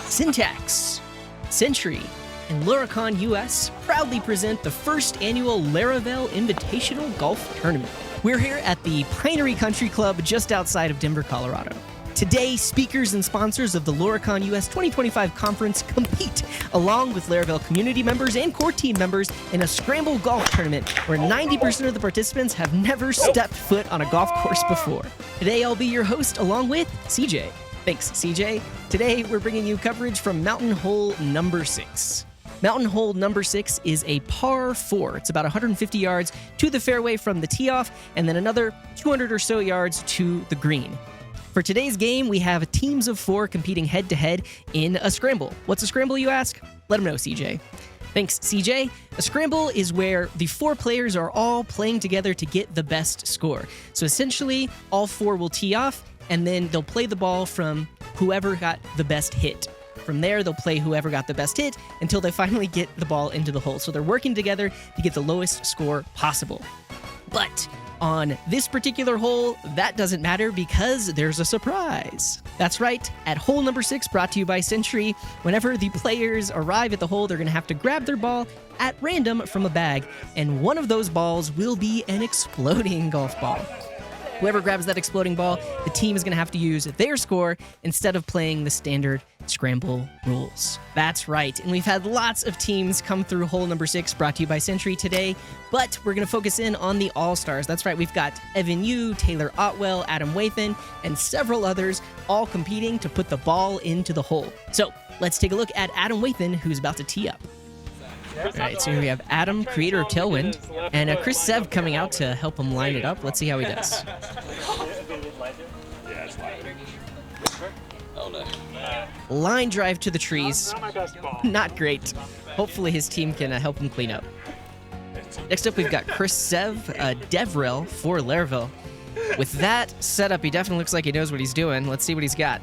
Syntax, Century, and Laracon US proudly present the first annual Laravel Invitational Golf Tournament. We're here at the Pinery Country Club just outside of Denver, Colorado. Today, speakers and sponsors of the Laracon US 2025 conference compete along with Laravel community members and core team members in a scramble golf tournament where 90% of the participants have never stepped foot on a golf course before. Today, I'll be your host along with CJ. Thanks, CJ. Today, we're bringing you coverage from Mountain Hole number 6. Mountain Hole number 6 is a par 4. It's about 150 yards to the fairway from the tee off, and then another 200 or so yards to the green. For today's game, we have teams of 4 competing head-to-head in a scramble. What's a scramble, you ask? Let them know, CJ. Thanks, CJ. A scramble is where the 4 players are all playing together to get the best score. So essentially, all 4 will tee off, and then they'll play the ball from whoever got the best hit. From there, they'll play whoever got the best hit until they finally get the ball into the hole. So they're working together to get the lowest score possible. But on this particular hole, that doesn't matter because there's a surprise. That's right, at hole number 6, brought to you by Century, whenever the players arrive at the hole, they're going to have to grab their ball at random from a bag, and one of those balls will be an exploding golf ball. Whoever grabs that exploding ball, the team is going to have to use their score instead of playing the standard scramble rules. That's right, and we've had lots of teams come through hole number 6, brought to you by Century today, but we're going to focus in on the All-Stars. That's right, we've got Evan Yu, Taylor Otwell, Adam Wathan, and several others all competing to put the ball into the hole. So let's take a look at Adam Wathan, who's about to tee up. All right, so here we have Adam, creator of Tailwind, and Chris Sev coming out to help him line it up. Let's see how he does. Line drive to the trees. Not great. Hopefully his team can help him clean up. Next up, we've got Chris Sev, DevRel for Laravel. With that setup, he definitely looks like he knows what he's doing. Let's see what he's got.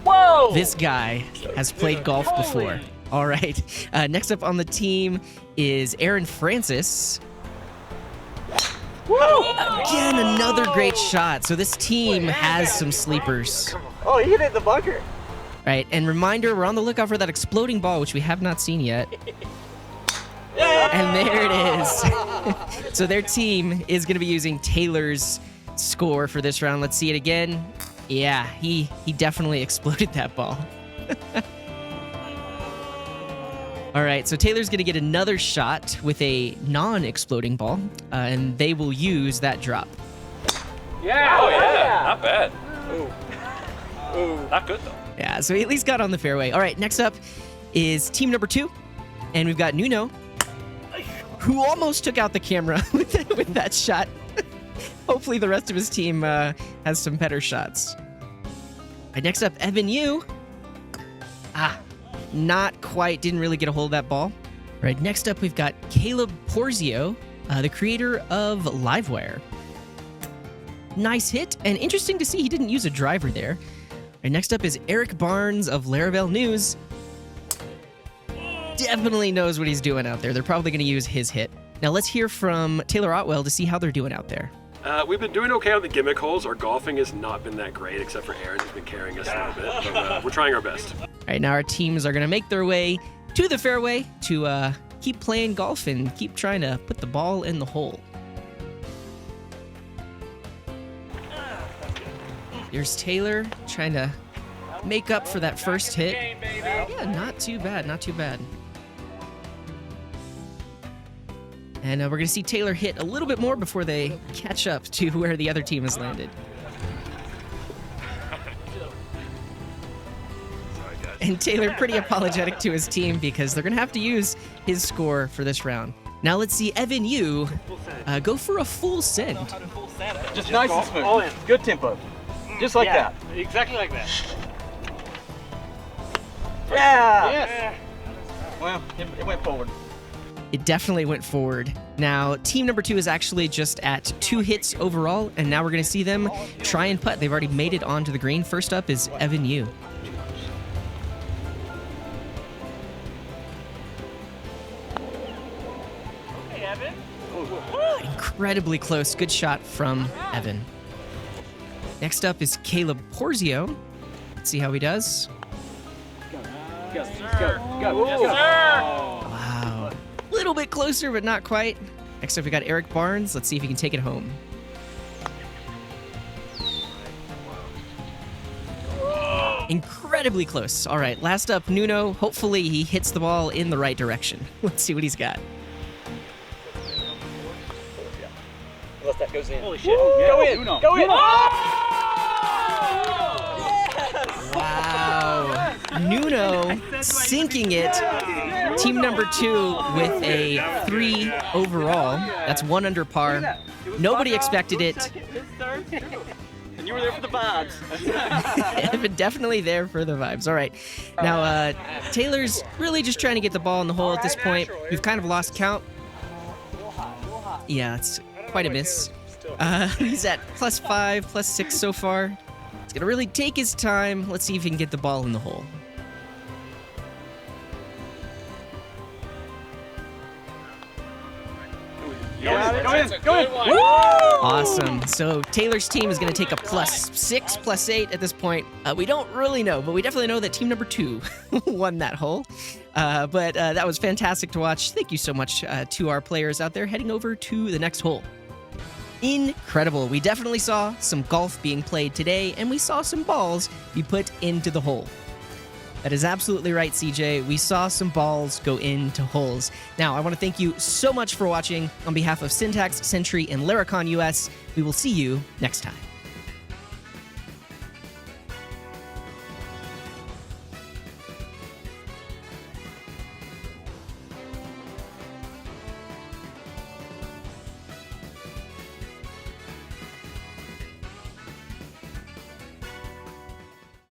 Whoa! This guy has played golf before. All right. Next up on the team is Aaron Francis. Again, another great shot. So this team has some sleepers. Oh, he hit it in the bunker. Right, and reminder, we're on the lookout for that exploding ball, which we have not seen yet. And there it is. So their team is going to be using Taylor's score for this round. Let's see it again. Yeah, he definitely exploded that ball. All right, so Taylor's going to get another shot with a non-exploding ball, and they will use that drop. Yeah, oh yeah, not bad. Ooh. Not good though. Yeah, so he at least got on the fairway. All right, next up is team number 2, and we've got Nuno, who almost took out the camera with that shot. Hopefully the rest of his team has some better shots. All right, next up, Evan Yu. Not quite, didn't really get a hold of that ball. All right, next up we've got Caleb Porzio, the creator of Livewire. Nice hit, and interesting to see he didn't use a driver there. All right, next up is Eric Barnes of Laravel News. Definitely knows what he's doing out there. They're probably going to use his hit. Now let's hear from Taylor Otwell to see how they're doing out there. We've been doing okay on the gimmick holes. Our golfing has not been that great, except for Aaron, who's been carrying us a little bit. But we're trying our best. All right, now our teams are going to make their way to the fairway to keep playing golf and keep trying to put the ball in the hole. Here's Taylor trying to make up for that first hit. Yeah, not too bad, not too bad. And we're going to see Taylor hit a little bit more before they catch up to where the other team has landed. And Taylor pretty apologetic to his team because they're going to have to use his score for this round. Now let's see Evan Yu go for a full send. Just nice and smooth. All in. Good tempo. Just like that. Exactly like that. Yeah! Yes. Well, it went forward. It definitely went forward. Now, team number 2 is actually just at 2 hits overall, and now we're going to see them try and putt. They've already made it onto the green. First up is Evan Yu. Hey, Evan. Incredibly close. Good shot from Evan. Next up is Caleb Porzio. Let's see how he does. Go. Yes, sir. Wow. A little bit closer, but not quite. Next up, we got Eric Barnes. Let's see if he can take it home. Incredibly close. All right, last up, Nuno. Hopefully he hits the ball in the right direction. Let's see what he's got. Unless that goes in. Holy shit. Go in. Nuno. Go in. Wow. Nuno sinking it. Team number 2 with a 3 overall. That's 1 under par. Nobody expected it. And you were there for the vibes. But definitely there for the vibes. All right. Now, Taylor's really just trying to get the ball in the hole at this point. We've kind of lost count. Yeah, it's quite a miss. He's at +5, +6 so far. He's going to really take his time. Let's see if he can get the ball in the hole. Go in. Awesome. So Taylor's team is going to take a +6, +8 at this point. We don't really know, but we definitely know that team number 2 won that hole. But that was fantastic to watch. Thank you so much to our players out there heading over to the next hole. Incredible. We definitely saw some golf being played today, and we saw some balls be put into the hole. That is absolutely right, CJ. We saw some balls go into holes. Now, I want to thank you so much for watching. On behalf of Syntax, Sentry, and Laracon US, we will see you next time.